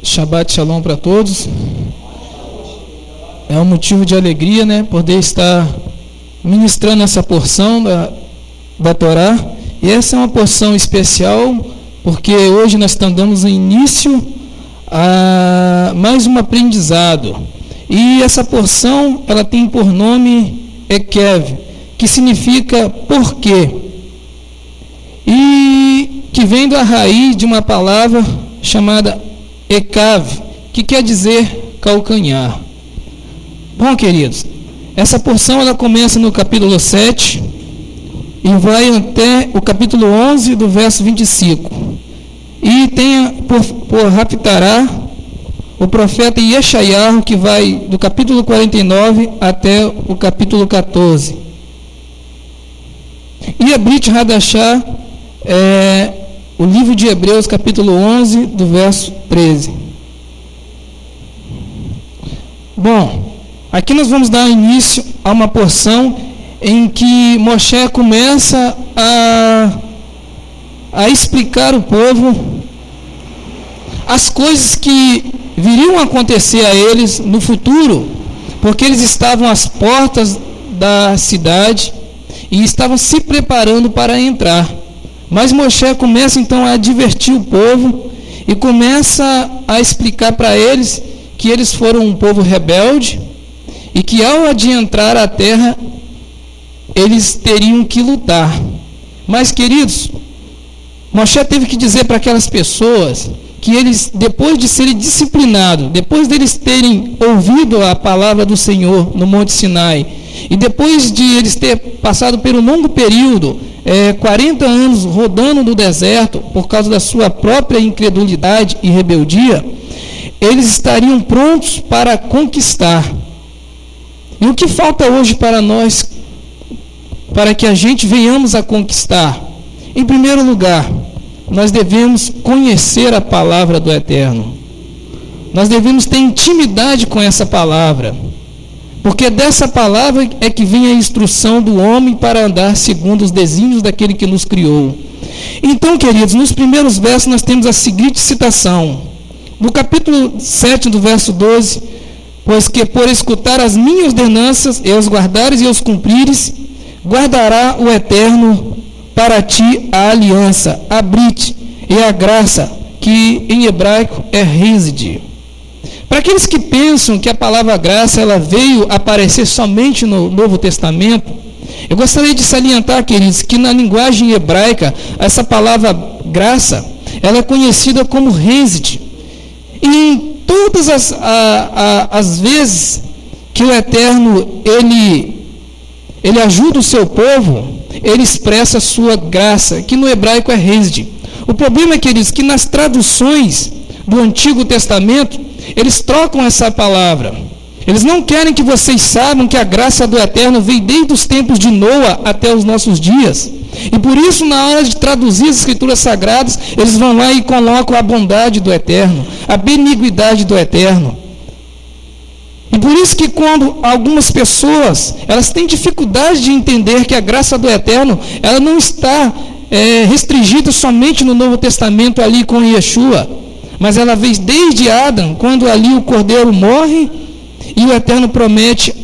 Shabbat Shalom para todos. É um motivo de alegria, né, poder estar ministrando essa porção da Torá. E essa é uma porção especial, porque hoje nós estamos dando início a mais um aprendizado. E essa porção, ela tem por nome Ekev, que significa porquê. E que vem da raiz de uma palavra chamada Ekav, que quer dizer calcanhar. Bom, queridos, essa porção ela começa no capítulo 7 e vai até o capítulo 11, do verso 25. E tem por Haftarah o profeta Yeshayahu, que vai do capítulo 49 até o capítulo 14. E a Brit Hadashah é o livro de Hebreus, capítulo 11, do verso 13. Bom, aqui nós vamos dar início a uma porção em que Moshe começa a explicar ao povo as coisas que viriam a acontecer a eles no futuro, porque eles estavam às portas da cidade e estavam se preparando para entrar. Mas Moshe começa então a advertir o povo e começa a explicar para eles que eles foram um povo rebelde e que ao adentrar a terra eles teriam que lutar. Mas, queridos, Moshe teve que dizer para aquelas pessoas que eles, depois de serem disciplinados, depois deles terem ouvido a palavra do Senhor no Monte Sinai, e depois de eles terem passado por um longo período, 40 anos rodando no deserto, por causa da sua própria incredulidade e rebeldia, eles estariam prontos para conquistar. E o que falta hoje para nós, para que a gente venhamos a conquistar? Em primeiro lugar, nós devemos conhecer a palavra do Eterno. Nós devemos ter intimidade com essa palavra, porque dessa palavra é que vem a instrução do homem para andar segundo os desígnios daquele que nos criou. Então, queridos, nos primeiros versos nós temos a seguinte citação, no capítulo 7, do verso 12: pois que por escutar as minhas ordenanças, e os guardares e os cumprires, guardará o Eterno para ti a aliança, a brit e a graça, que em hebraico é hesed. Para aqueles que pensam que a palavra graça ela veio aparecer somente no Novo Testamento, eu gostaria de salientar, queridos, que na linguagem hebraica, essa palavra graça, ela é conhecida como hesed. E em todas as vezes que o Eterno, ele ajuda o seu povo, ele expressa a sua graça, que no hebraico é hesed. O problema, queridos, que nas traduções do Antigo Testamento, eles trocam essa palavra. Eles não querem que vocês saibam que a graça do Eterno veio desde os tempos de Noa até os nossos dias. E por isso, na hora de traduzir as Escrituras Sagradas, eles vão lá e colocam a bondade do Eterno, a benignidade do Eterno. E por isso que quando algumas pessoas, elas têm dificuldade de entender que a graça do Eterno, ela não está restringida somente no Novo Testamento ali com Yeshua, mas ela veio desde Adão, quando ali o Cordeiro morre, e o Eterno promete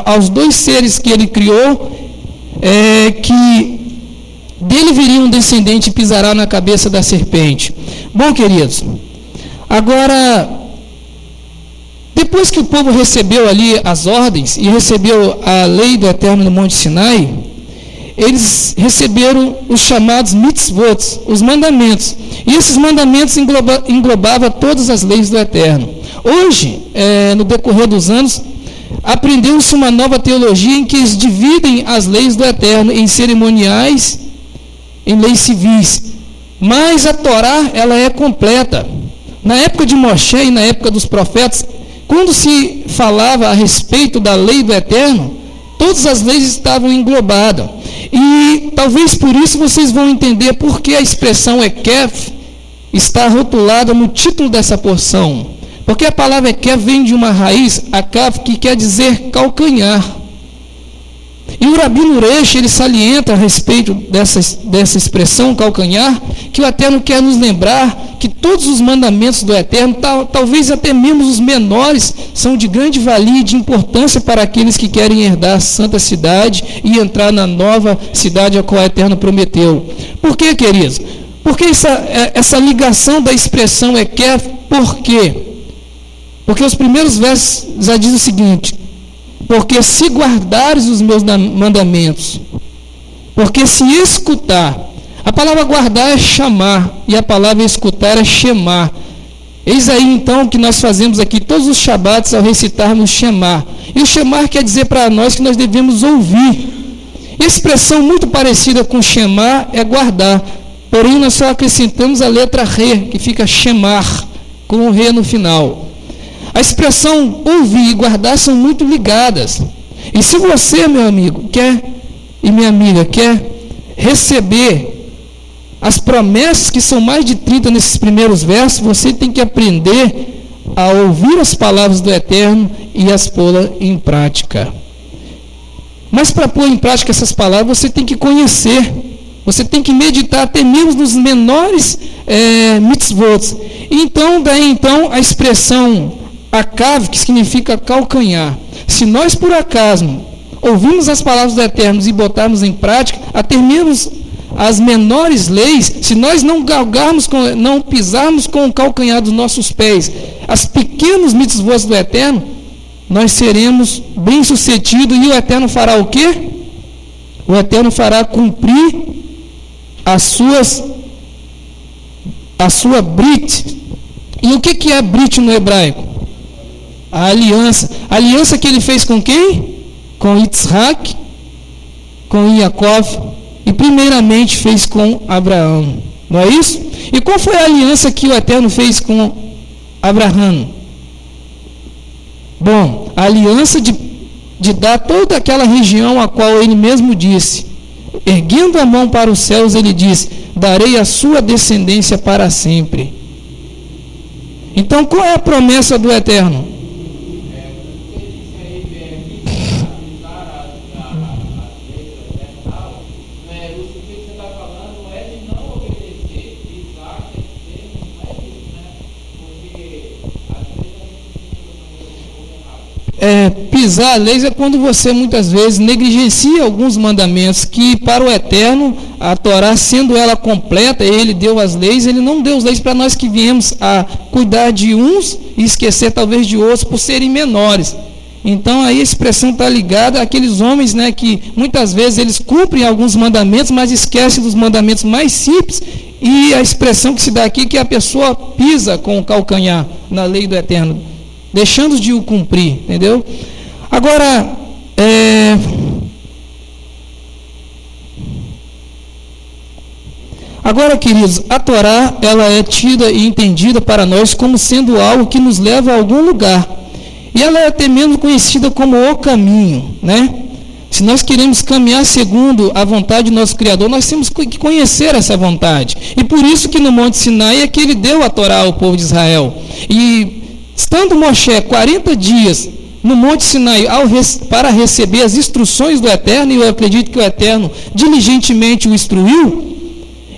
aos dois seres que ele criou, que dele viria um descendente e pisará na cabeça da serpente. Bom, queridos, agora, depois que o povo recebeu ali as ordens e recebeu a lei do Eterno no Monte Sinai, eles receberam os chamados mitzvot, os mandamentos. E esses mandamentos englobavam todas as leis do Eterno. Hoje, no decorrer dos anos, aprendeu-se uma nova teologia em que eles dividem as leis do Eterno em cerimoniais, em leis civis. Mas a Torá, ela é completa. Na época de Moshe e na época dos profetas, quando se falava a respeito da lei do Eterno, todas as leis estavam englobadas. E talvez por isso vocês vão entender por que a expressão Ekev está rotulada no título dessa porção. Porque a palavra Ekev vem de uma raiz, Akav, que quer dizer calcanhar. E o Rabino Resh, ele salienta a respeito dessa expressão calcanhar, que o Eterno quer nos lembrar que todos os mandamentos do Eterno, talvez até mesmo os menores, são de grande valia e de importância para aqueles que querem herdar a santa cidade e entrar na nova cidade a qual o Eterno prometeu. Por quê, queridos? Porque essa ligação da expressão quer, por quê? Porque os primeiros versos já dizem o seguinte: porque se guardares os meus mandamentos, porque se escutar, a palavra guardar é chamar, e a palavra escutar é chamar. Eis aí então o que nós fazemos aqui todos os shabatos ao recitarmos chamar. E o chamar quer dizer para nós que nós devemos ouvir. Expressão muito parecida com chamar é guardar, porém nós só acrescentamos a letra re, que fica chamar, com o re no final. A expressão ouvir e guardar são muito ligadas. E se você, meu amigo, e minha amiga, quer receber as promessas, que são mais de 30 nesses primeiros versos, você tem que aprender a ouvir as palavras do Eterno e as pô-las em prática. Mas para pôr em prática essas palavras, você tem que conhecer, você tem que meditar até mesmo nos menores mitzvot. Então, daí a expressão Akav, que significa calcanhar. Se nós, por acaso, ouvirmos as palavras do Eterno e botarmos em prática, até mesmo as menores leis, se nós não não pisarmos com o calcanhar dos nossos pés, as pequenos mitzvot do Eterno, nós seremos bem-sucedidos, e o Eterno fará o quê? O Eterno fará cumprir a sua brit. E o que é brit no hebraico? A aliança. A aliança que ele fez com quem? Com Yitzhak, com Yaakov, e primeiramente fez com Abraão. Não é isso? E qual foi a aliança que o Eterno fez com Abraão? Bom, a aliança de dar toda aquela região a qual ele mesmo disse, erguendo a mão para os céus, ele disse: darei a sua descendência para sempre. Então, qual é a promessa do Eterno? Pisar a lei é quando você muitas vezes negligencia alguns mandamentos, que para o Eterno, a Torá, sendo ela completa, ele deu as leis, ele não deu as leis para nós que viemos a cuidar de uns e esquecer talvez de outros por serem menores. Então aí a expressão está ligada àqueles homens, né, que muitas vezes eles cumprem alguns mandamentos, mas esquecem dos mandamentos mais simples, e a expressão que se dá aqui é que a pessoa pisa com o calcanhar na lei do Eterno, deixando de o cumprir, entendeu? Agora, queridos, a Torá, ela é tida e entendida para nós como sendo algo que nos leva a algum lugar. E ela é até mesmo conhecida como o caminho, né? Se nós queremos caminhar segundo a vontade do nosso Criador, nós temos que conhecer essa vontade. E por isso que no Monte Sinai é que ele deu a Torá ao povo de Israel. E estando Moshe 40 dias no Monte Sinai para receber as instruções do Eterno, e eu acredito que o Eterno diligentemente o instruiu,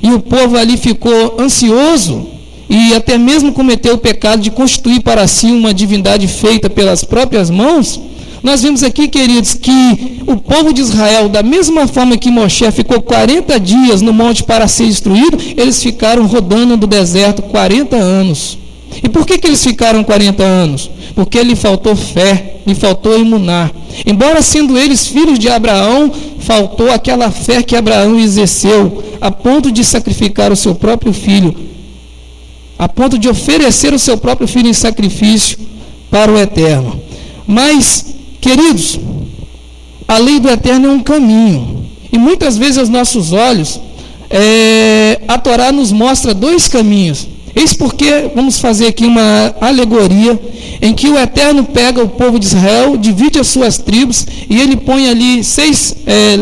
e o povo ali ficou ansioso, e até mesmo cometeu o pecado de constituir para si uma divindade feita pelas próprias mãos. Nós vemos aqui, queridos, que o povo de Israel, da mesma forma que Moshe ficou 40 dias no monte para ser instruído, eles ficaram rodando no deserto 40 anos. E por que eles ficaram 40 anos? Porque lhe faltou fé, lhe faltou imunar. Embora sendo eles filhos de Abraão, faltou aquela fé que Abraão exerceu, a ponto de sacrificar o seu próprio filho, a ponto de oferecer o seu próprio filho em sacrifício para o Eterno. Mas, queridos, a lei do Eterno é um caminho. E muitas vezes aos nossos olhos, a Torá nos mostra dois caminhos. Eis porque vamos fazer aqui uma alegoria em que o Eterno pega o povo de Israel, divide as suas tribos, e ele põe ali 6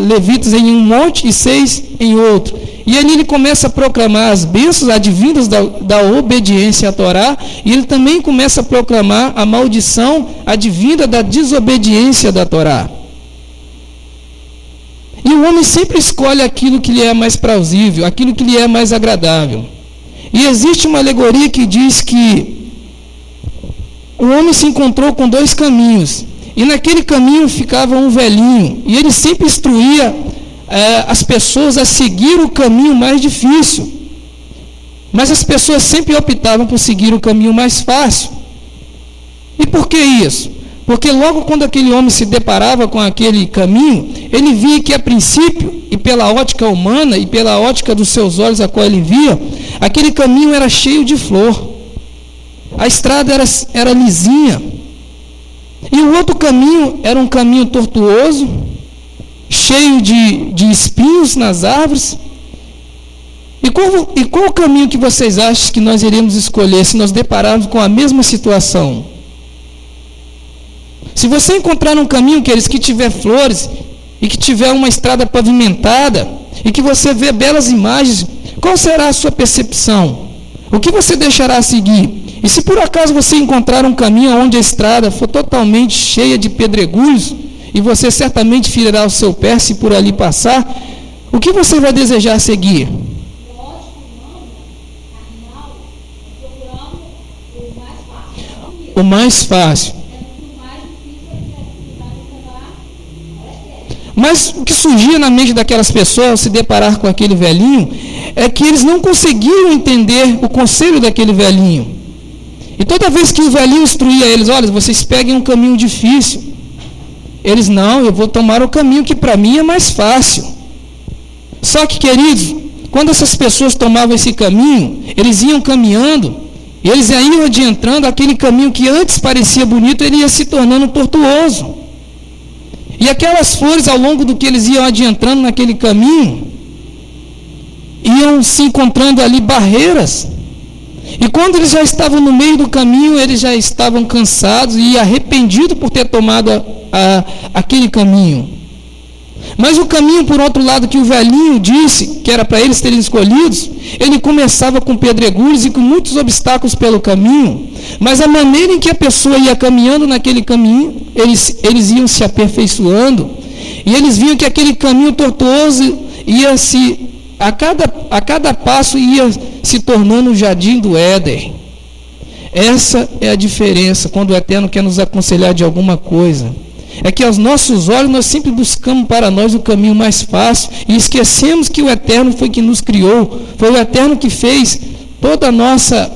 levitas em um monte e 6 em outro. E ali ele começa a proclamar as bênçãos advindas da obediência à Torá, e ele também começa a proclamar a maldição advinda da desobediência da Torá. E o homem sempre escolhe aquilo que lhe é mais plausível, aquilo que lhe é mais agradável. E existe uma alegoria que diz que o homem se encontrou com dois caminhos. E naquele caminho ficava um velhinho. E ele sempre instruía as pessoas a seguir o caminho mais difícil. Mas as pessoas sempre optavam por seguir o caminho mais fácil. E por que isso? Porque logo quando aquele homem se deparava com aquele caminho, ele via que a princípio, e pela ótica humana, e pela ótica dos seus olhos a qual ele via, aquele caminho era cheio de flor. A estrada era lisinha. E o outro caminho era um caminho tortuoso, cheio de espinhos nas árvores. E qual o caminho que vocês acham que nós iremos escolher se nós depararmos com a mesma situação? Se você encontrar um caminho, queridos, que tiver flores e que tiver uma estrada pavimentada e que você vê belas imagens, qual será a sua percepção? O que você deixará seguir? E se por acaso você encontrar um caminho onde a estrada for totalmente cheia de pedregulhos e você certamente ferirá o seu pé se por ali passar, o que você vai desejar seguir? O mais fácil. Mas o que surgia na mente daquelas pessoas ao se deparar com aquele velhinho é que eles não conseguiam entender o conselho daquele velhinho. E toda vez que o velhinho instruía eles, olha, vocês peguem um caminho difícil. Eles, não, eu vou tomar o caminho que para mim é mais fácil. Só que, queridos, quando essas pessoas tomavam esse caminho, eles iam caminhando, e eles iam adiantando, aquele caminho que antes parecia bonito, ele ia se tornando tortuoso. E aquelas flores, ao longo do que eles iam adiantando naquele caminho, iam se encontrando ali barreiras. E quando eles já estavam no meio do caminho, eles já estavam cansados e arrependidos por ter tomado aquele caminho. Mas o caminho, por outro lado, que o velhinho disse, que era para eles terem escolhidos, ele começava com pedregulhos e com muitos obstáculos pelo caminho. Mas a maneira em que a pessoa ia caminhando naquele caminho, eles iam se aperfeiçoando. E eles viam que aquele caminho tortuoso ia a cada passo ia se tornando um jardim do Éden. Essa é a diferença quando o Eterno quer nos aconselhar de alguma coisa. É que aos nossos olhos nós sempre buscamos para nós o caminho mais fácil e esquecemos que o Eterno foi que nos criou, foi o Eterno que fez toda a nossa,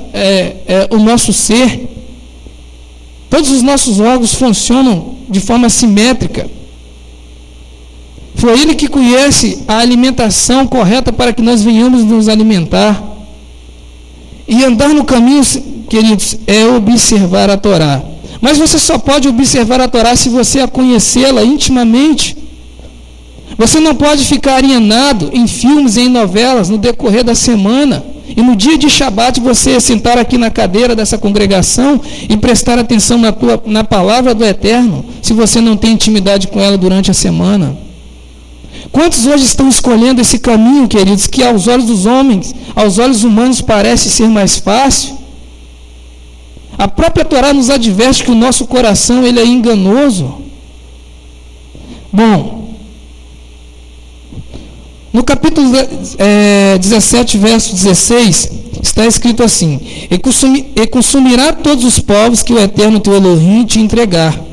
o nosso ser. Todos os nossos órgãos funcionam de forma simétrica. Foi Ele que conhece a alimentação correta para que nós venhamos nos alimentar. E andar no caminho, queridos, é observar a Torá. Mas você só pode observar a Torá se você a conhecê-la intimamente. Você não pode ficar alienado em filmes e em novelas no decorrer da semana. E no dia de Shabat você sentar aqui na cadeira dessa congregação e prestar atenção na palavra do Eterno, se você não tem intimidade com ela durante a semana. Quantos hoje estão escolhendo esse caminho, queridos, que aos olhos dos homens, aos olhos humanos parece ser mais fácil? A própria Torá nos adverte que o nosso coração ele é enganoso. Bom, no capítulo 17, verso 16, está escrito assim: E consumirá todos os povos que o Eterno teu Elohim te entregar.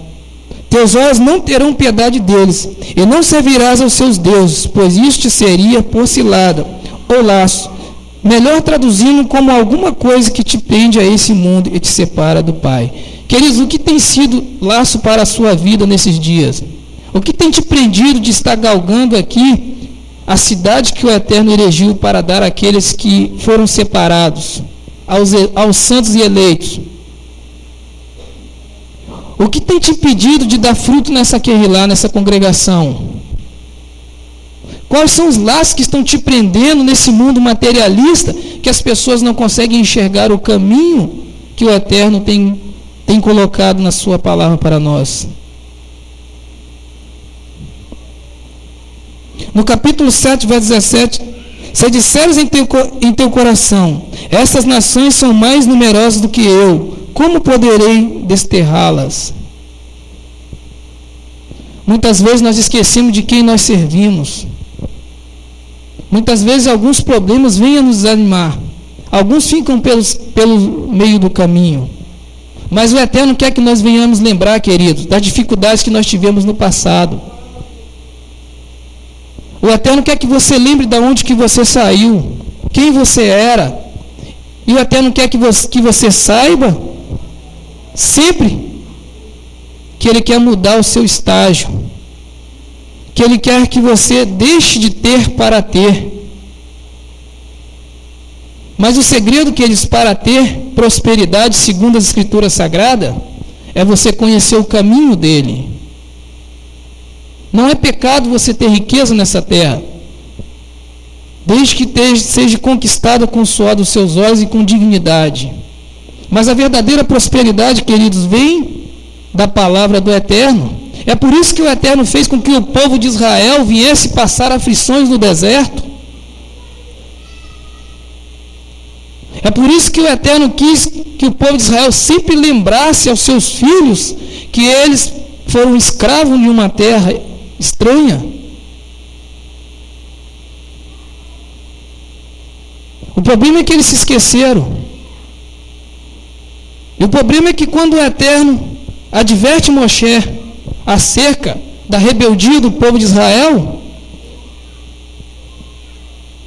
Teus olhos não terão piedade deles, e não servirás aos seus deuses, pois isto te seria por cilada, ou laço. Melhor traduzindo como alguma coisa que te prende a esse mundo e te separa do Pai. Queridos, o que tem sido laço para a sua vida nesses dias? O que tem te prendido de estar galgando aqui a cidade que o Eterno erigiu para dar àqueles que foram separados, aos santos e eleitos? O que tem te impedido de dar fruto nessa querrilá, nessa congregação? Quais são os laços que estão te prendendo nesse mundo materialista, que as pessoas não conseguem enxergar o caminho que o Eterno tem colocado na sua palavra para nós? No capítulo 7, verso 17, se disseres em teu coração, essas nações são mais numerosas do que eu, como poderei desterrá-las? Muitas vezes nós esquecemos de quem nós servimos. Muitas vezes alguns problemas vêm a nos desanimar. Alguns ficam pelo meio do caminho. Mas o Eterno quer que nós venhamos lembrar, queridos, das dificuldades que nós tivemos no passado. O Eterno quer que você lembre de onde que você saiu, quem você era. E o Eterno quer que você saiba, sempre, que Ele quer mudar o seu estágio. Que Ele quer que você deixe de ter para ter. Mas o segredo que eles para ter prosperidade, segundo as Escrituras Sagradas, é você conhecer o caminho dele. Não é pecado você ter riqueza nessa terra, desde que seja conquistada com o suor dos seus olhos e com dignidade. Mas a verdadeira prosperidade, queridos, vem da palavra do Eterno. É por isso que o Eterno fez com que o povo de Israel viesse passar aflições no deserto. É por isso que o Eterno quis que o povo de Israel sempre lembrasse aos seus filhos que eles foram escravos de uma terra estranha. O problema é que eles se esqueceram. E o problema é que quando o Eterno adverte Moshe acerca da rebeldia do povo de Israel,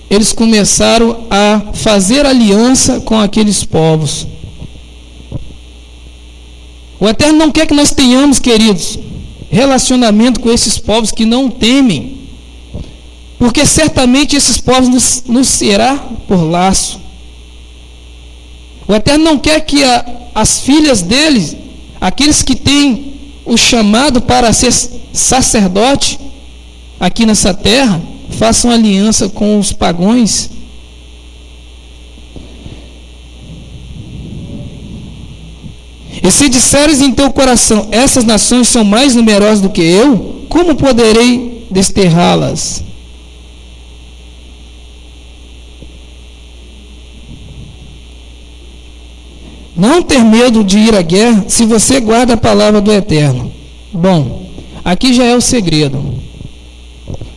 eles começaram a fazer aliança com aqueles povos. O Eterno não quer que nós tenhamos, queridos, relacionamento com esses povos que não temem, porque certamente esses povos nos será por laço. O Eterno não quer que as filhas deles, aqueles que têm o chamado para ser sacerdote aqui nessa terra, façam aliança com os pagões. E se disseres em teu coração, essas nações são mais numerosas do que eu, como poderei desterrá-las? Não ter medo de ir à guerra se você guarda a palavra do Eterno. Bom, aqui já é o segredo.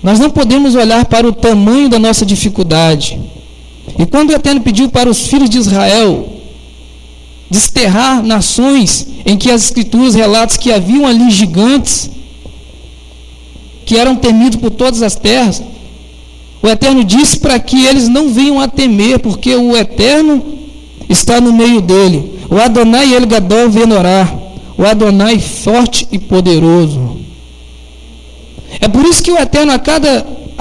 Nós não podemos olhar para o tamanho da nossa dificuldade. E quando o Eterno pediu para os filhos de Israel desterrar nações em que as Escrituras relatam que haviam ali gigantes, que eram temidos por todas as terras, o Eterno disse para que eles não venham a temer, porque o Eterno está no meio dele. O Adonai El Gadol Venorá, o Adonai forte e poderoso. É por isso que o Eterno, a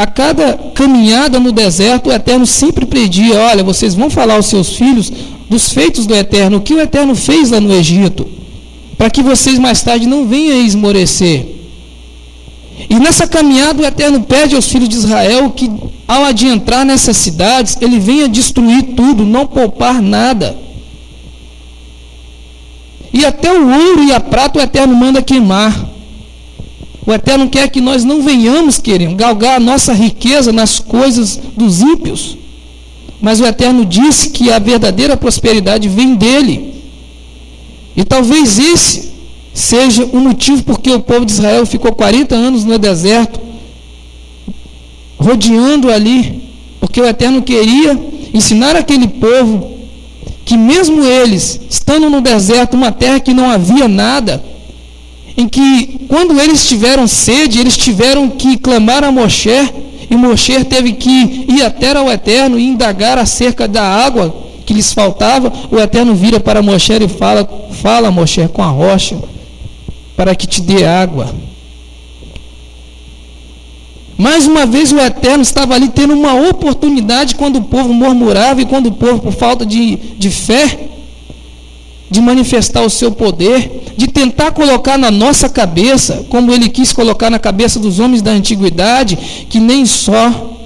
cada caminhada no deserto, o Eterno sempre pedia: olha, vocês vão falar aos seus filhos dos feitos do Eterno, o que o Eterno fez lá no Egito, para que vocês mais tarde não venham a esmorecer. E nessa caminhada o Eterno pede aos filhos de Israel que, ao adentrar nessas cidades, ele venha destruir tudo, não poupar nada. E até o ouro e a prata o Eterno manda queimar. O Eterno quer que nós não venhamos, querendo galgar a nossa riqueza nas coisas dos ímpios. Mas o Eterno disse que a verdadeira prosperidade vem dele. E talvez esse seja o motivo porque o povo de Israel ficou 40 anos no deserto, rodeando ali, porque o Eterno queria ensinar aquele povo que mesmo eles, estando no deserto, uma terra que não havia nada, em que quando eles tiveram sede, eles tiveram que clamar a Moshe, e Moshe teve que ir até ao Eterno e indagar acerca da água que lhes faltava. O Eterno vira para Moshe e fala Moshe, com a rocha, para que te dê água. Mais uma vez o Eterno estava ali tendo uma oportunidade quando o povo murmurava e quando o povo, por falta de fé, de manifestar o seu poder, de tentar colocar na nossa cabeça, como ele quis colocar na cabeça dos homens da antiguidade, que nem só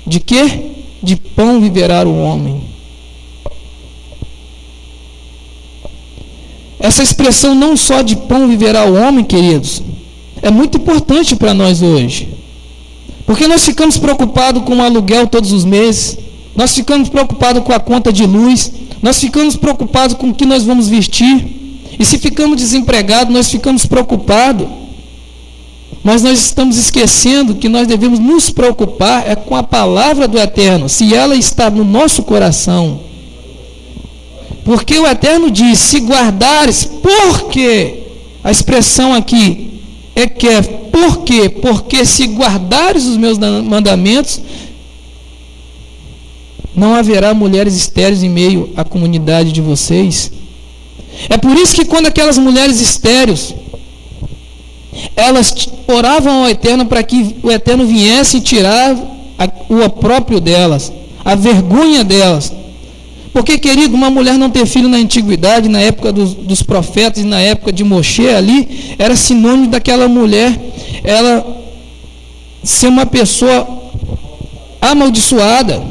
de quê? De pão viverá o homem. Essa expressão não só de pão viverá o homem, queridos, é muito importante para nós hoje. Porque nós ficamos preocupados com o aluguel todos os meses, nós ficamos preocupados com a conta de luz, nós ficamos preocupados com o que nós vamos vestir, e se ficamos desempregados, nós ficamos preocupados. Mas nós estamos esquecendo que nós devemos nos preocupar com a palavra do Eterno, se ela está no nosso coração. Porque o Eterno diz, se guardares, por quê? A expressão aqui por quê? Porque se guardares os meus mandamentos, não haverá mulheres estéreis em meio à comunidade de vocês. É por isso que quando aquelas mulheres estéreis, elas oravam ao Eterno para que o Eterno viesse tirar o opróprio delas, a vergonha delas. Porque, querido, uma mulher não ter filho na antiguidade, na época dos profetas e na época de Moshe ali, era sinônimo daquela mulher, ela ser uma pessoa amaldiçoada.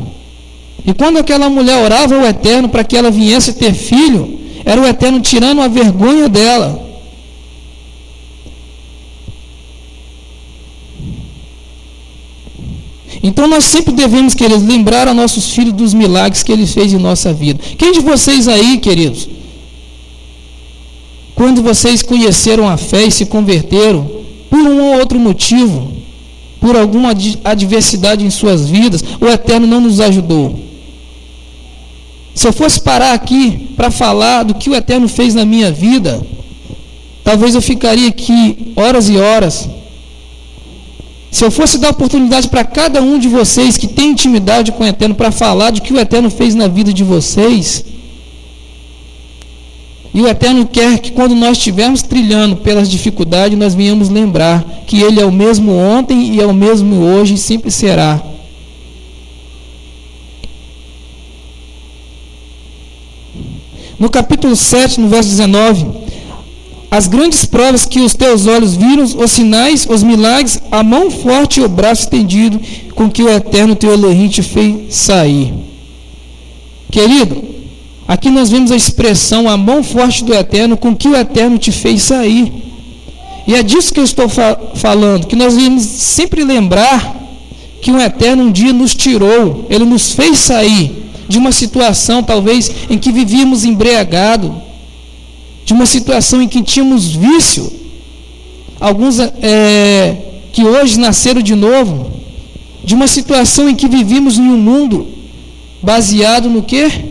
E quando aquela mulher orava ao Eterno para que ela viesse ter filho, era o Eterno tirando a vergonha dela. Então nós sempre devemos, queridos, lembrar a nossos filhos dos milagres que Ele fez em nossa vida. Quem de vocês aí, queridos, quando vocês conheceram a fé e se converteram, por um ou outro motivo, por alguma adversidade em suas vidas, o Eterno não nos ajudou? Se eu fosse parar aqui para falar do que o Eterno fez na minha vida, talvez eu ficaria aqui horas e horas. Se eu fosse dar oportunidade para cada um de vocês que tem intimidade com o Eterno para falar do que o Eterno fez na vida de vocês, e o Eterno quer que quando nós estivermos trilhando pelas dificuldades, nós venhamos lembrar que Ele é o mesmo ontem e é o mesmo hoje e sempre será. No capítulo 7, no verso 19, as grandes provas que os teus olhos viram, os sinais, os milagres, a mão forte e o braço estendido com que o Eterno teu Elohim te fez sair. Querido, aqui nós vemos a expressão, a mão forte do Eterno com que o Eterno te fez sair. E é disso que eu estou falando, que nós devemos sempre lembrar que o Eterno um dia nos tirou, Ele nos fez sair de uma situação talvez em que vivíamos embriagados, de uma situação em que tínhamos vício, alguns que hoje nasceram de novo, de uma situação em que vivíamos em um mundo baseado no quê?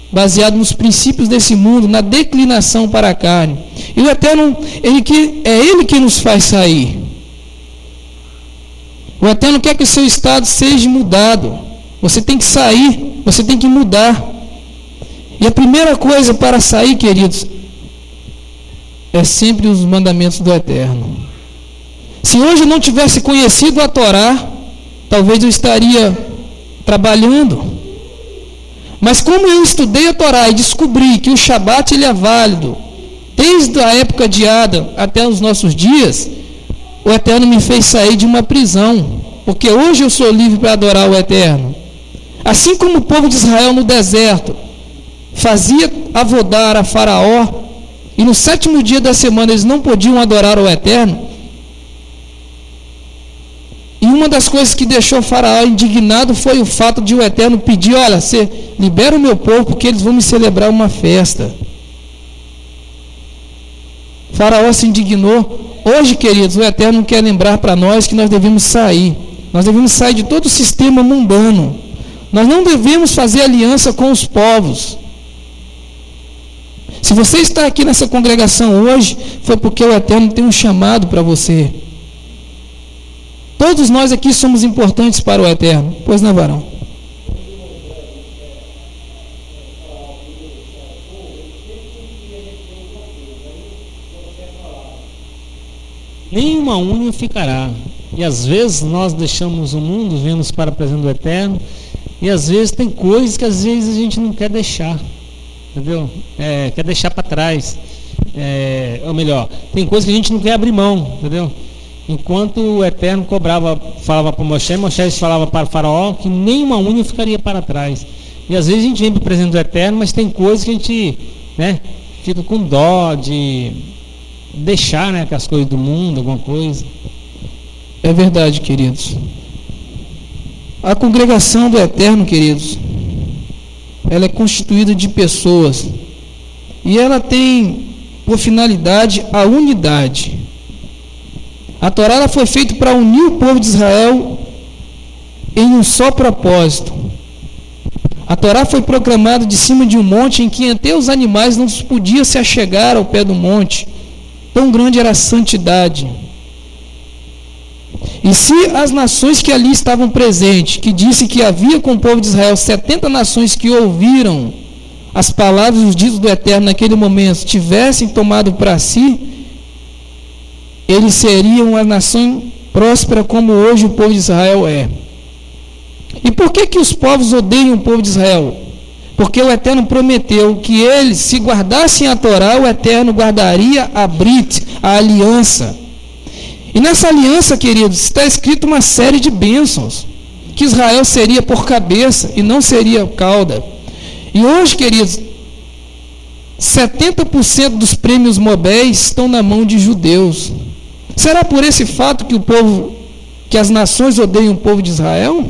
Baseado nos princípios desse mundo, na declinação para a carne. E o Eterno, Ele que nos faz sair. O Eterno quer que o seu estado seja mudado. Você tem que sair, você tem que mudar. E a primeira coisa para sair, queridos, é sempre os mandamentos do Eterno. Se hoje eu não tivesse conhecido a Torá, talvez eu estaria trabalhando. Mas como eu estudei a Torá e descobri que o Shabat ele é válido, desde a época de Adão até os nossos dias, o Eterno me fez sair de uma prisão, porque hoje eu sou livre para adorar o Eterno. Assim como o povo de Israel no deserto fazia avodar a Faraó, e no 7º dia da semana eles não podiam adorar o Eterno. E uma das coisas que deixou o Faraó indignado foi o fato de o Eterno pedir, olha, você libera o meu povo porque eles vão me celebrar uma festa. O Faraó se indignou. Hoje, queridos, o Eterno quer lembrar para nós que nós devemos sair. Nós devemos sair de todo o sistema mundano. Nós não devemos fazer aliança com os povos. Se você está aqui nessa congregação hoje, foi porque o Eterno tem um chamado para você. Todos nós aqui somos importantes para o Eterno. Pois não, varão? Nenhuma unha ficará. E às vezes nós deixamos o mundo, vemos para a presença do Eterno, e às vezes tem coisas que às vezes a gente não quer deixar. Entendeu? Quer deixar para trás. Ou melhor, tem coisas que a gente não quer abrir mão, entendeu? Enquanto o Eterno falava para Moisés falava para o Faraó que nenhuma unha ficaria para trás. E às vezes a gente vem para o presente do Eterno, mas tem coisas que a gente, fica com dó de deixar, as coisas do mundo, alguma coisa. É verdade, queridos. A congregação do Eterno, queridos, ela é constituída de pessoas e ela tem por finalidade a unidade. A Torá ela foi feita para unir o povo de Israel em um só propósito. A Torá foi proclamada de cima de um monte em que até os animais não podiam se achegar ao pé do monte. Tão grande era a santidade. E se as nações que ali estavam presentes, que disse que havia com o povo de Israel 70 nações que ouviram as palavras e os ditos do Eterno naquele momento, tivessem tomado para si, eles seriam uma nação próspera como hoje o povo de Israel é. E por que os povos odeiam o povo de Israel? Porque o Eterno prometeu que eles, se guardassem a Torá, o Eterno guardaria a Brit, a aliança. E nessa aliança, queridos, está escrito uma série de bênçãos, que Israel seria por cabeça e não seria cauda. E hoje, queridos, 70% dos prêmios Nobel estão na mão de judeus. Será por esse fato que as nações odeiam o povo de Israel?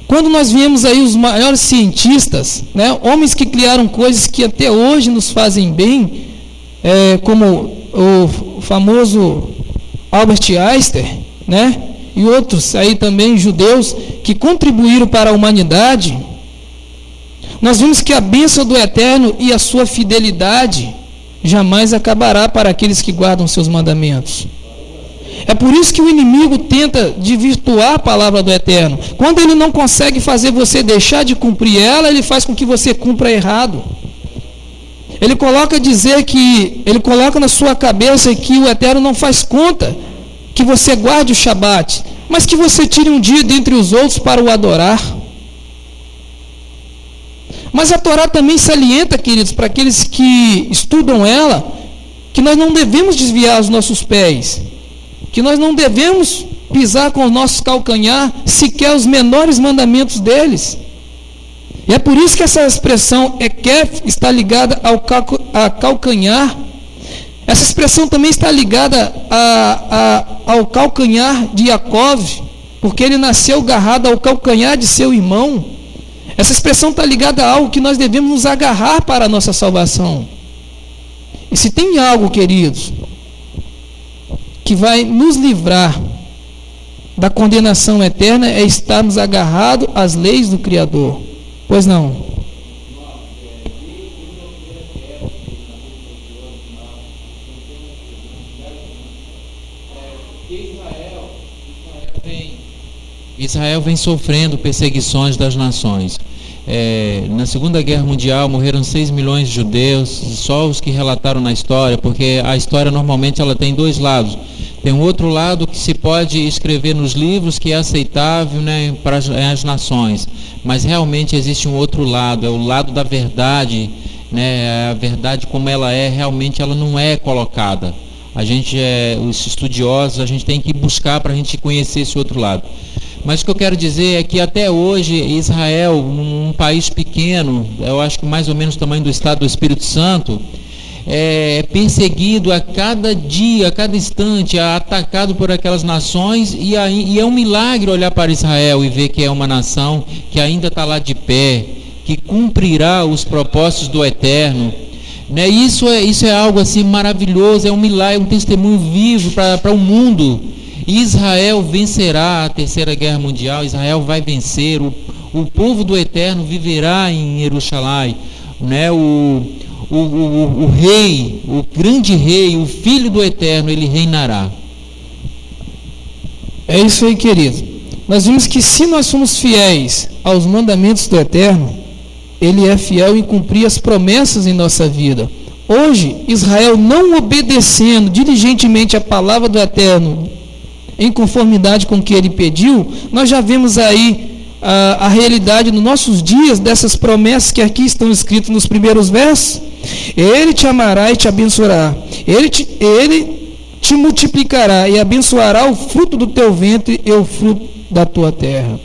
Quando nós vemos aí os maiores cientistas, né, homens que criaram coisas que até hoje nos fazem bem, como o famoso Albert Einstein, né, e outros aí também judeus que contribuíram para a humanidade, nós vimos que a bênção do Eterno e a sua fidelidade jamais acabará para aqueles que guardam seus mandamentos. É por isso que o inimigo tenta desvirtuar a palavra do Eterno. Quando ele não consegue fazer você deixar de cumprir ela, ele faz com que você cumpra errado. Ele coloca na sua cabeça que o Eterno não faz conta que você guarde o Shabat, mas que você tire um dia dentre os outros para o adorar. Mas a Torá também salienta, queridos, para aqueles que estudam ela, que nós não devemos desviar os nossos pés, que nós não devemos pisar com os nossos calcanhar sequer os menores mandamentos deles. E é por isso que essa expressão Ekef está ligada a calcanhar. Essa expressão também está ligada ao calcanhar de Jacó, porque ele nasceu agarrado ao calcanhar de seu irmão. Essa expressão está ligada a algo que nós devemos nos agarrar para a nossa salvação. E se tem algo, queridos, que vai nos livrar da condenação eterna, é estarmos agarrados às leis do Criador. Pois não? Israel vem sofrendo perseguições das nações. Na Segunda Guerra Mundial morreram 6 milhões de judeus, só os que relataram na história, porque a história normalmente ela tem dois lados. Tem um outro lado que se pode escrever nos livros, que é aceitável, né, para as nações, mas realmente existe um outro lado, é o lado da verdade, né, a verdade como ela é, realmente ela não é colocada. A gente, os estudiosos, a gente tem que buscar para a gente conhecer esse outro lado. Mas o que eu quero dizer é que até hoje Israel, um país pequeno, eu acho que mais ou menos o tamanho do estado do Espírito Santo, é perseguido a cada dia, a cada instante, é atacado por aquelas nações, e é um milagre olhar para Israel e ver que é uma nação que ainda está lá de pé, que cumprirá os propósitos do Eterno. Né? Isso é algo assim maravilhoso, é um milagre, um testemunho vivo para o mundo. Israel vencerá a Terceira Guerra Mundial, Israel vai vencer, o povo do Eterno viverá em Jerusalém, né? O rei, o grande rei, o filho do Eterno, ele reinará. É isso aí, querido. Nós vimos que se nós somos fiéis aos mandamentos do Eterno, ele é fiel em cumprir as promessas em nossa vida. Hoje, Israel não obedecendo diligentemente a palavra do Eterno, em conformidade com o que ele pediu, nós já vemos aí a realidade nos nossos dias dessas promessas que aqui estão escritas nos primeiros versos. Ele te amará e te abençoará, ele te multiplicará e abençoará o fruto do teu ventre e o fruto da tua terra.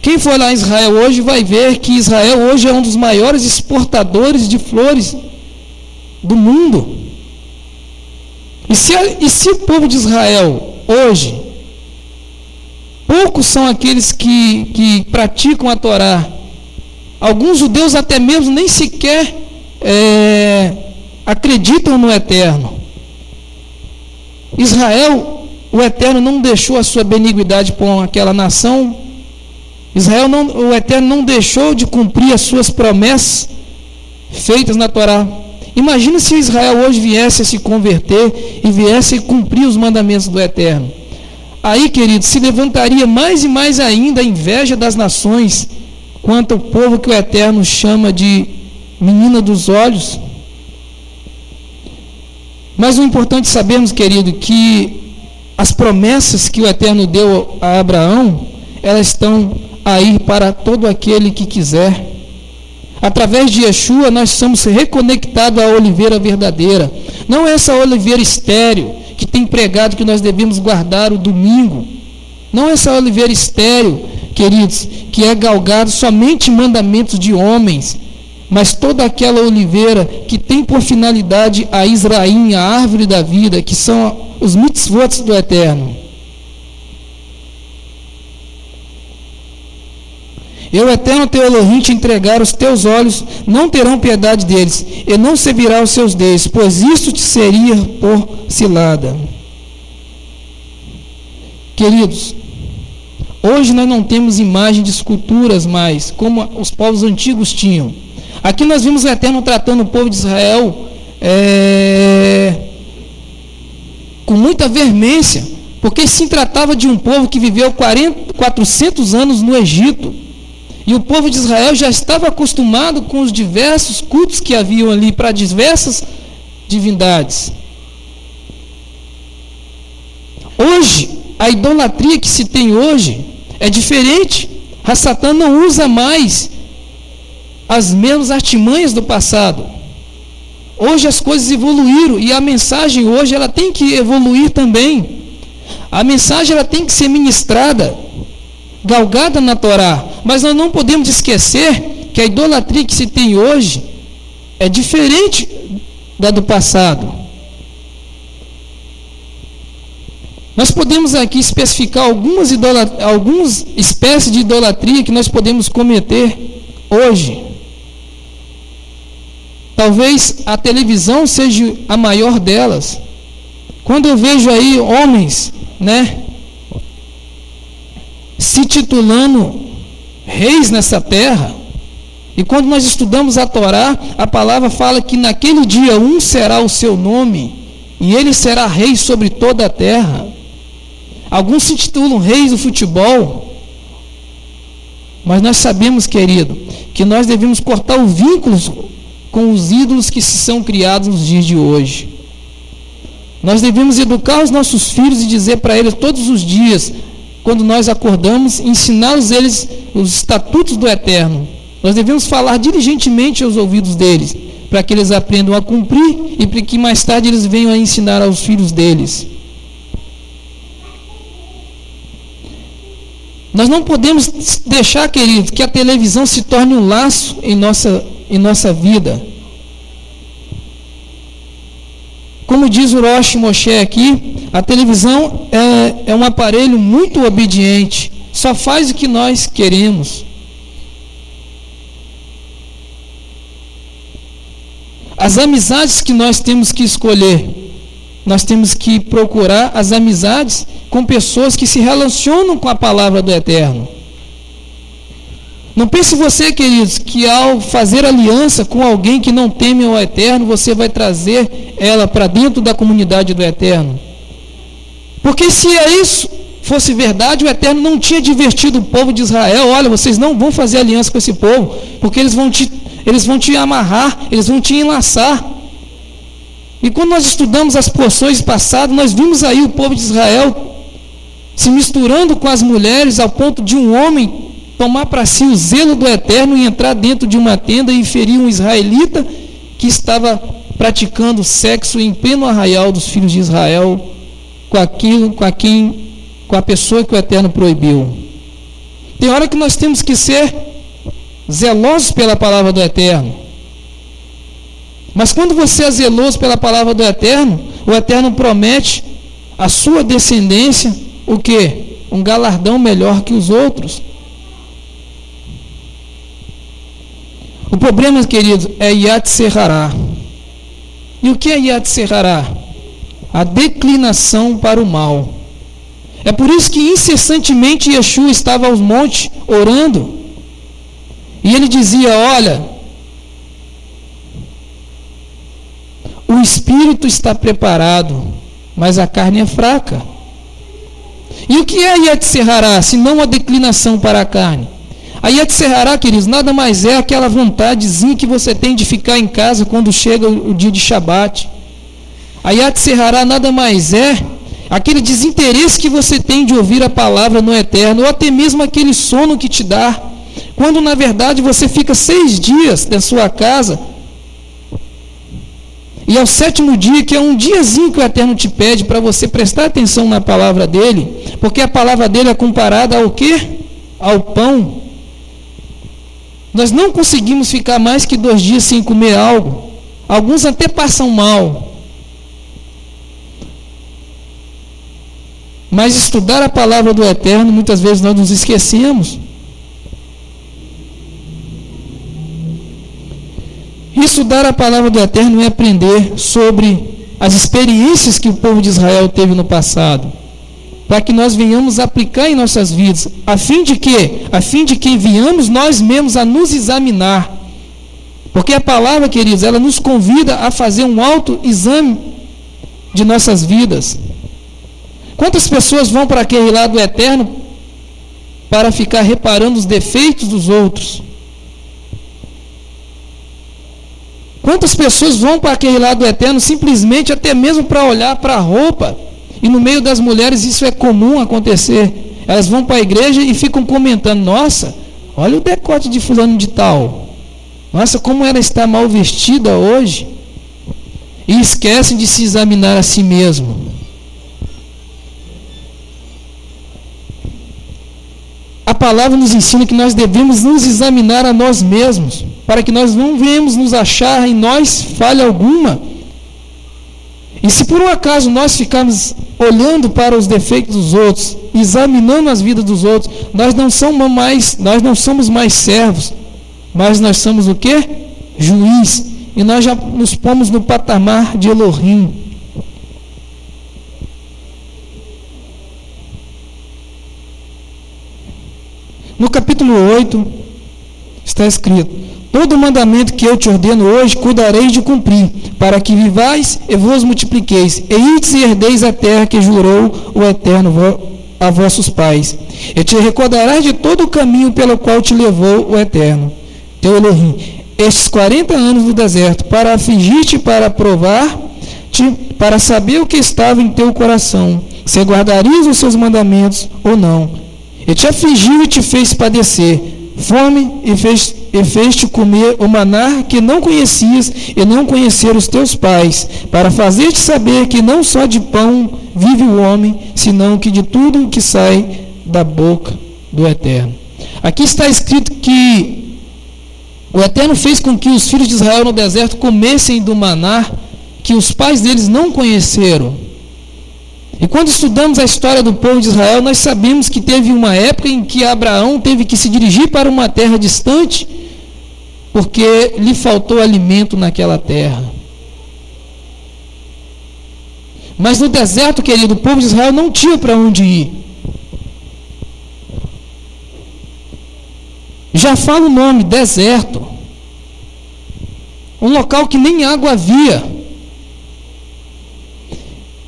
Quem for lá em Israel hoje vai ver que Israel hoje é um dos maiores exportadores de flores do mundo. E se o povo de Israel hoje, poucos são aqueles que praticam a Torá. Alguns judeus até mesmo nem sequer acreditam no Eterno. Israel, o Eterno não deixou a sua beniguidade com aquela nação. O Eterno não deixou de cumprir as suas promessas feitas na Torá. Imagina se Israel hoje viesse a se converter e viesse a cumprir os mandamentos do Eterno. Aí, queridos, se levantaria mais e mais ainda a inveja das nações quanto ao povo que o Eterno chama de menina dos olhos. Mas o importante sabermos, querido, que as promessas que o Eterno deu a Abraão, elas estão aí para todo aquele que quiser. Através de Yeshua, nós somos reconectados à oliveira verdadeira. Não essa oliveira estéril que tem pregado que nós devemos guardar o domingo. Não essa oliveira estéril, queridos, que é galgado somente mandamentos de homens, mas toda aquela oliveira que tem por finalidade a Israim, a árvore da vida, que são os mitzvot do Eterno. Eu, Eterno teu Elohim, te entregar os teus olhos, não terão piedade deles, e não servirá os seus deuses, pois isto te seria por cilada. Queridos, hoje nós não temos imagem de esculturas mais, como os povos antigos tinham. Aqui nós vimos o Eterno tratando o povo de Israel com muita veemência, porque se tratava de um povo que viveu 400 anos no Egito. E o povo de Israel já estava acostumado com os diversos cultos que haviam ali para diversas divindades. Hoje, a idolatria que se tem hoje é diferente. A Satã não usa mais as mesmas artimanhas do passado. Hoje as coisas evoluíram e a mensagem hoje ela tem que evoluir também. A mensagem ela tem que ser ministrada, galgada na Torá, mas nós não podemos esquecer que a idolatria que se tem hoje é diferente da do passado. Nós podemos aqui especificar algumas espécies de idolatria que nós podemos cometer hoje. Talvez a televisão seja a maior delas. Quando eu vejo aí homens, se titulando reis nessa terra, e quando nós estudamos a Torá, a palavra fala que naquele dia um será o seu nome, e ele será rei sobre toda a terra. Alguns se titulam reis do futebol, mas nós sabemos, querido, que nós devemos cortar o vínculo com os ídolos que se são criados nos dias de hoje. Nós devemos educar os nossos filhos e dizer para eles todos os dias, quando nós acordamos, ensiná-los eles os estatutos do Eterno. Nós devemos falar diligentemente aos ouvidos deles, para que eles aprendam a cumprir e para que mais tarde eles venham a ensinar aos filhos deles. Nós não podemos deixar, queridos, que a televisão se torne um laço em nossa vida. Como diz o Rosh Moshe aqui, a televisão é um aparelho muito obediente, só faz o que nós queremos. As amizades que nós temos que escolher, nós temos que procurar as amizades com pessoas que se relacionam com a palavra do Eterno. Não pense você, queridos, que ao fazer aliança com alguém que não teme ao Eterno, você vai trazer ela para dentro da comunidade do Eterno. Porque se isso fosse verdade, o Eterno não tinha advertido o povo de Israel: olha, vocês não vão fazer aliança com esse povo, porque eles vão te amarrar, eles vão te enlaçar. E quando nós estudamos as porções passadas, nós vimos aí o povo de Israel se misturando com as mulheres ao ponto de um homem tomar para si o zelo do Eterno e entrar dentro de uma tenda e ferir um israelita que estava praticando sexo em pleno arraial dos filhos de Israel com a pessoa que o Eterno proibiu. Tem hora que nós temos que ser zelosos pela palavra do Eterno. Mas quando você é zeloso pela palavra do Eterno, o Eterno promete à sua descendência o quê? Um galardão melhor que os outros. O problema, queridos, é Yat Serhará. E o que é Yetzer-Hará? A declinação para o mal. É por isso que incessantemente Yeshua estava aos montes orando. E ele dizia: olha, o espírito está preparado, mas a carne é fraca. E o que é Yetzer-Hará, se não a declinação para a carne? A Yetzer-Hará, queridos, nada mais é aquela vontadezinha que você tem de ficar em casa quando chega o dia de Shabat. A Yetzer-Hará nada mais é aquele desinteresse que você tem de ouvir a palavra no eterno, ou até mesmo aquele sono que te dá, quando na verdade você fica 6 dias da sua casa, e ao 7º dia, que é um diazinho que o Eterno te pede para você prestar atenção na palavra dele, porque a palavra dele é comparada ao quê? Ao pão. Nós não conseguimos ficar mais que 2 dias sem comer algo. Alguns até passam mal. Mas estudar a palavra do Eterno, muitas vezes nós nos esquecemos. Estudar a palavra do Eterno é aprender sobre as experiências que o povo de Israel teve no passado, para que nós venhamos aplicar em nossas vidas, a fim de quê? A fim de que venhamos nós mesmos a nos examinar. Porque a palavra, queridos, ela nos convida a fazer um autoexame de nossas vidas. Quantas pessoas vão para aquele lado eterno para ficar reparando os defeitos dos outros? Quantas pessoas vão para aquele lado eterno simplesmente até mesmo para olhar para a roupa? E no meio das mulheres isso é comum acontecer. Elas vão para a igreja e ficam comentando: nossa, olha o decote de fulano de tal. Nossa, como ela está mal vestida hoje. E esquecem de se examinar a si mesmo. A palavra nos ensina que nós devemos nos examinar a nós mesmos, para que nós não venhamos nos achar em nós falha alguma. E se por um acaso nós ficarmos olhando para os defeitos dos outros, examinando as vidas dos outros, nós não somos mais servos, mas nós somos o quê? Juiz. E nós já nos pomos no patamar de Elohim. No capítulo 8, está escrito: todo mandamento que eu te ordeno hoje, cuidareis de cumprir, para que vivais e vos multipliqueis, e ides e herdeis a terra que jurou o Eterno a vossos pais. E te recordarás de todo o caminho pelo qual te levou o Eterno, teu Elohim, estes 40 anos no deserto, para afligir-te, para provar-te, para saber o que estava em teu coração, se guardarias os seus mandamentos ou não. E te afligiu e te fez padecer fome, e fez-te comer o maná que não conhecias e não conhecer os teus pais, para fazer-te saber que não só de pão vive o homem, senão que de tudo que sai da boca do Eterno. Aqui está escrito que o Eterno fez com que os filhos de Israel no deserto comessem do maná que os pais deles não conheceram. E quando estudamos a história do povo de Israel, nós sabemos que teve uma época em que Abraão teve que se dirigir para uma terra distante, porque lhe faltou alimento naquela terra. Mas no deserto, querido, o povo de Israel não tinha para onde ir. Já fala o nome, deserto. Um local que nem água havia.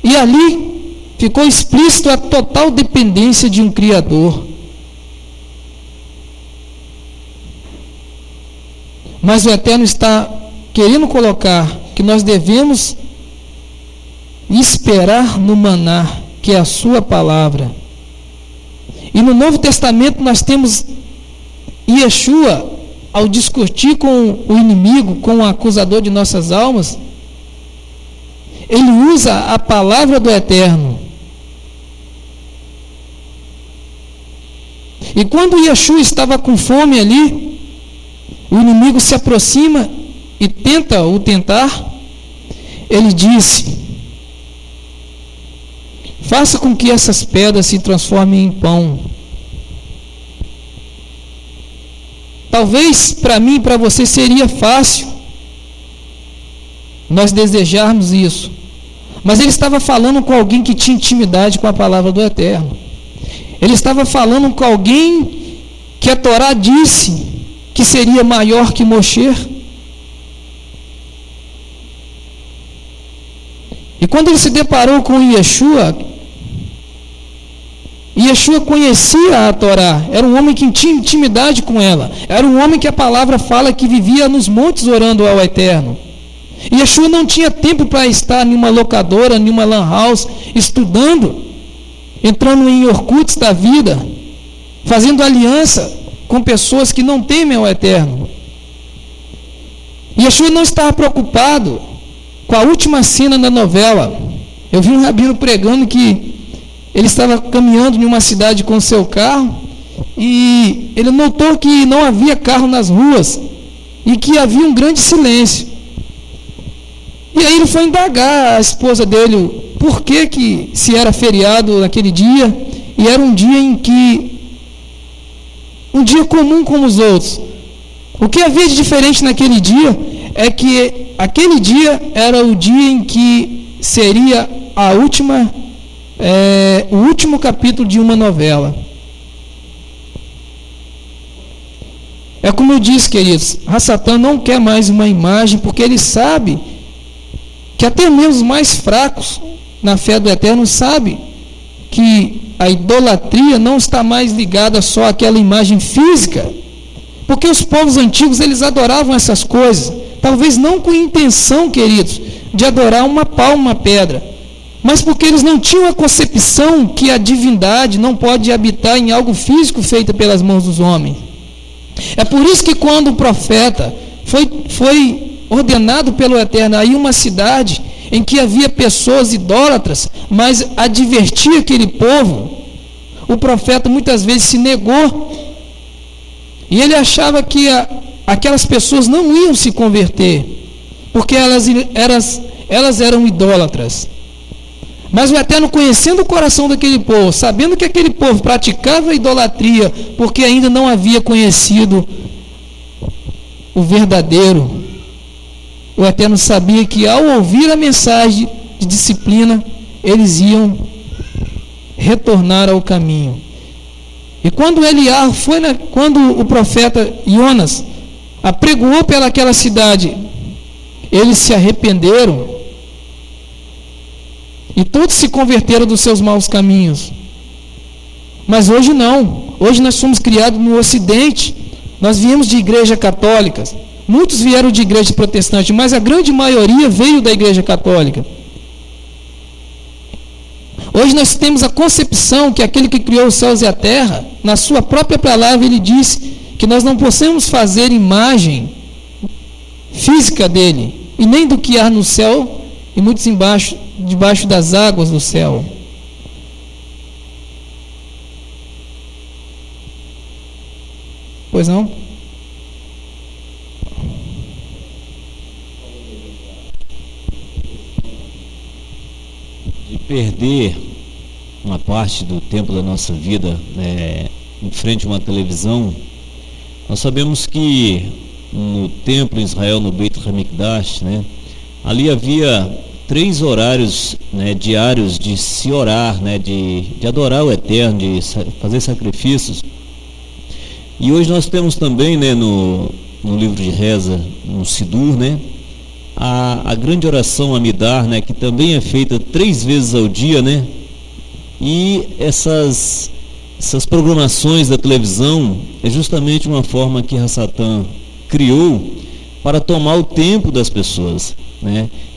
E ali ficou explícito a total dependência de um Criador. Mas o Eterno está querendo colocar que nós devemos esperar no maná, que é a sua palavra. E no Novo Testamento nós temos Yeshua, ao discutir com o inimigo, com o acusador de nossas almas, ele usa a palavra do Eterno. E quando Yeshua estava com fome ali, o inimigo se aproxima e tenta o tentar. Ele disse: faça com que essas pedras se transformem em pão. Talvez para mim e para você seria fácil nós desejarmos isso. Mas ele estava falando com alguém que tinha intimidade com a palavra do Eterno. Ele estava falando com alguém que a Torá disse que seria maior que Moshe. E quando ele se deparou com Yeshua, Yeshua conhecia a Torá, era um homem que tinha intimidade com ela, era um homem que a palavra fala que vivia nos montes orando ao Eterno. Yeshua não tinha tempo para estar em uma locadora, em uma lan house, estudando, entrando em Orkuts da vida, fazendo aliança com pessoas que não temem ao Eterno. Yeshua não estava preocupado com a última cena da novela. Eu vi um rabino pregando que ele estava caminhando em uma cidade com seu carro e ele notou que não havia carro nas ruas e que havia um grande silêncio. E aí ele foi indagar a esposa dele por que se era feriado naquele dia e era um dia em que um dia comum como os outros. O que havia de diferente naquele dia é que aquele dia era o dia em que seria o último capítulo de uma novela. É como eu disse, queridos, Satã não quer mais uma imagem, porque ele sabe que até mesmo os mais fracos na fé do Eterno sabe que a idolatria não está mais ligada só àquela imagem física, porque os povos antigos eles adoravam essas coisas, talvez não com intenção, queridos, de adorar uma palma, uma pedra, mas porque eles não tinham a concepção que a divindade não pode habitar em algo físico feito pelas mãos dos homens. É por isso que quando o profeta foi ordenado pelo Eterno a ir uma cidade em que havia pessoas idólatras, mas advertia aquele povo, o profeta muitas vezes se negou, e ele achava que aquelas pessoas não iam se converter, porque elas eram idólatras. Mas o Eterno, conhecendo o coração daquele povo, sabendo que aquele povo praticava a idolatria, porque ainda não havia conhecido o verdadeiro, o Eterno sabia que ao ouvir a mensagem de disciplina, eles iam retornar ao caminho. E quando quando o profeta Jonas apregoou pelaquela cidade, eles se arrependeram e todos se converteram dos seus maus caminhos. Mas hoje não. Hoje nós somos criados no Ocidente. Nós viemos de igrejas católicas. Muitos vieram de igreja protestante, mas a grande maioria veio da igreja católica. Hoje nós temos a concepção que aquele que criou os céus e a terra, na sua própria palavra ele disse que nós não possamos fazer imagem física dele, e nem do que há no céu e muitos debaixo das águas do céu. Pois não? De perder uma parte do tempo da nossa vida em frente a uma televisão, nós sabemos que no templo em Israel, no Beit HaMikdash, ali havia 3 horários diários de se orar, de adorar o Eterno, de fazer sacrifícios. E hoje nós temos também, no livro de reza, no Sidur, a grande oração Amidar, que também é feita 3 vezes ao dia, E essas programações da televisão é justamente uma forma que Satã criou para tomar o tempo das pessoas,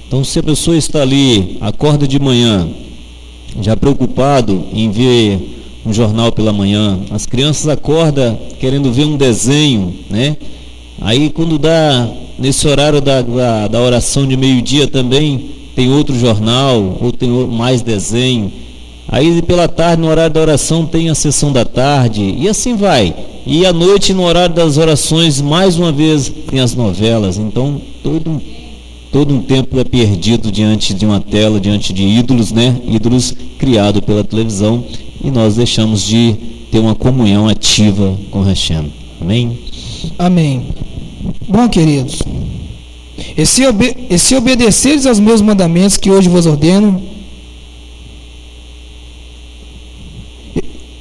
Então, se a pessoa está ali, acorda de manhã, já preocupado em ver um jornal pela manhã, as crianças acordam querendo ver um desenho, Aí, quando dá nesse horário da oração de meio-dia também, tem outro jornal, ou tem mais desenho. Aí, pela tarde, no horário da oração, tem a sessão da tarde, e assim vai. E à noite, no horário das orações, mais uma vez, tem as novelas. Então, todo um tempo é perdido diante de uma tela, diante de ídolos, ídolos criados pela televisão, e nós deixamos de ter uma comunhão ativa com Hashem. Amém? Amém. Bom, queridos, E se obedeceres aos meus mandamentos que hoje vos ordeno,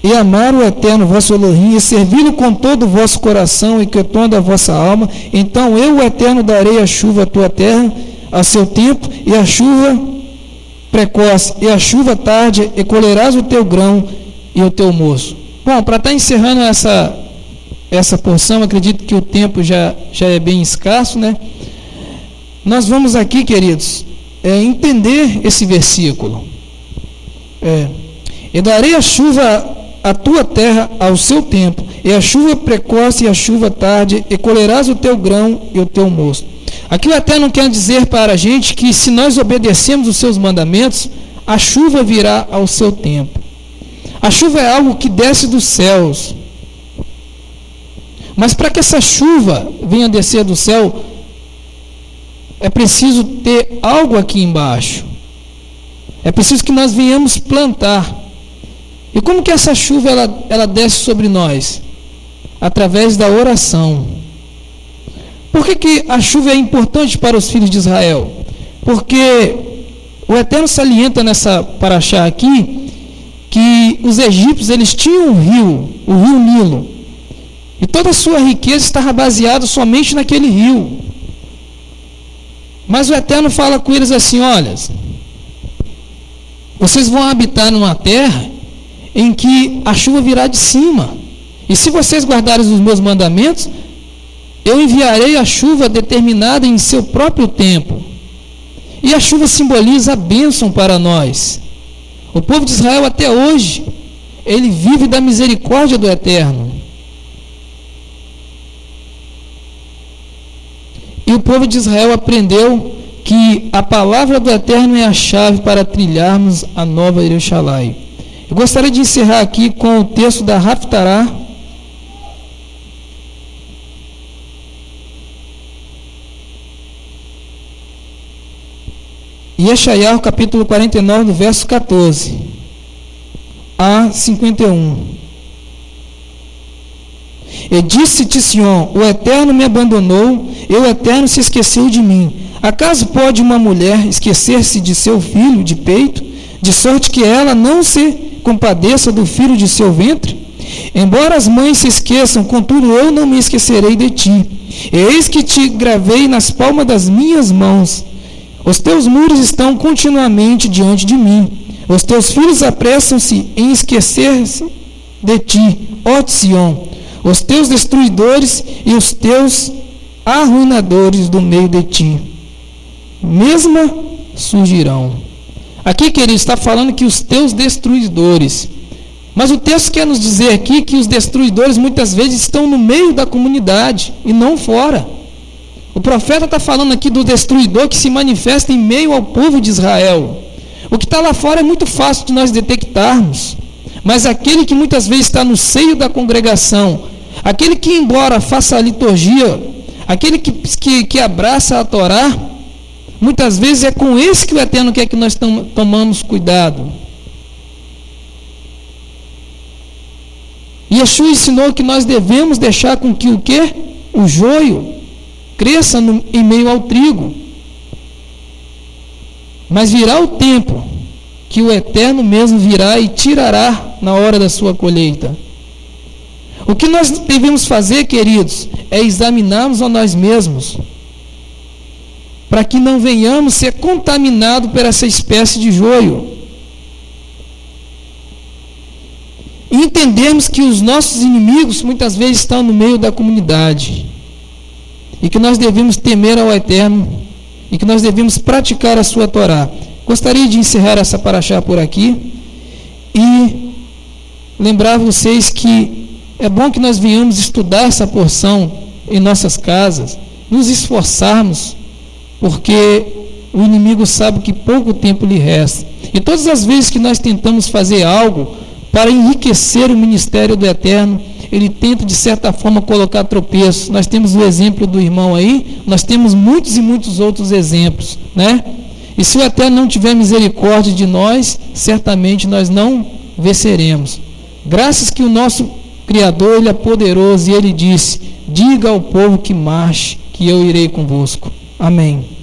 e amar o Eterno vosso Elohim, e servi-lo com todo o vosso coração e com toda a vossa alma, então eu, o Eterno, darei a chuva à tua terra a seu tempo, e a chuva precoce, e a chuva tarde, e colherás o teu grão e o teu moço. Bom, para estar encerrando essa porção, acredito que o tempo já é bem escasso, né? Nós vamos aqui, queridos, entender esse versículo. E darei a chuva à tua terra ao seu tempo, e a chuva precoce e a chuva tarde, e colherás o teu grão e o teu moço. Aqui o Eterno quer dizer para a gente que se nós obedecemos os seus mandamentos, a chuva virá ao seu tempo. A chuva é algo que desce dos céus. Mas para que essa chuva venha descer do céu, é preciso ter algo aqui embaixo. É preciso que nós venhamos plantar. E como que essa chuva ela desce sobre nós? Através da oração. Por que a chuva é importante para os filhos de Israel? Porque o Eterno salienta nessa paraxá aqui que os egípcios eles tinham um rio, o rio Nilo. E toda a sua riqueza estava baseada somente naquele rio. Mas o Eterno fala com eles assim: olha, vocês vão habitar numa terra em que a chuva virá de cima. E se vocês guardarem os meus mandamentos, eu enviarei a chuva determinada em seu próprio tempo. E a chuva simboliza a bênção para nós. O povo de Israel até hoje, ele vive da misericórdia do Eterno. E o povo de Israel aprendeu que a palavra do Eterno é a chave para trilharmos a nova Jerusalém. Eu gostaria de encerrar aqui com o texto da Haftará. Yeshayahu, capítulo 49, no verso 14 a 51. E disse-te Sião: o Eterno me abandonou, e o Eterno se esqueceu de mim. Acaso pode uma mulher esquecer-se de seu filho de peito, de sorte que ela não se compadeça do filho de seu ventre? Embora as mães se esqueçam, contudo eu não me esquecerei de ti. Eis que te gravei nas palmas das minhas mãos. Os teus muros estão continuamente diante de mim. Os teus filhos apressam-se em esquecer-se de ti, ó Sião. Os teus destruidores e os teus arruinadores do meio de ti mesma surgirão. Aqui, querido, está falando que os teus destruidores. Mas o texto quer nos dizer aqui que os destruidores muitas vezes estão no meio da comunidade e não fora. O profeta está falando aqui do destruidor que se manifesta em meio ao povo de Israel. O que está lá fora é muito fácil de nós detectarmos. Mas aquele que muitas vezes está no seio da congregação, aquele que embora faça a liturgia, aquele que abraça a Torá, muitas vezes é com esse que o Eterno quer que nós tomamos cuidado. Yeshua ensinou que nós devemos deixar com que o quê? O joio cresça em meio ao trigo. Mas virá o tempo que o Eterno mesmo virá e tirará na hora da sua colheita. O que nós devemos fazer, queridos, é examinarmos a nós mesmos, para que não venhamos ser contaminados por essa espécie de joio. E entendemos que os nossos inimigos muitas vezes estão no meio da comunidade. E que nós devemos temer ao Eterno. E que nós devemos praticar a sua Torá. Gostaria de encerrar essa paraxá por aqui. E lembrar vocês que é bom que nós venhamos estudar essa porção em nossas casas. Nos esforçarmos. Porque o inimigo sabe que pouco tempo lhe resta. E todas as vezes que nós tentamos fazer algo para enriquecer o ministério do Eterno, ele tenta de certa forma colocar tropeços. Nós temos o exemplo do irmão aí, nós temos muitos e muitos outros exemplos, né? E se o Eterno não tiver misericórdia de nós, certamente nós não venceremos. Graças que o nosso Criador, ele é poderoso, e ele disse: diga ao povo que marche, que eu irei convosco. Amém.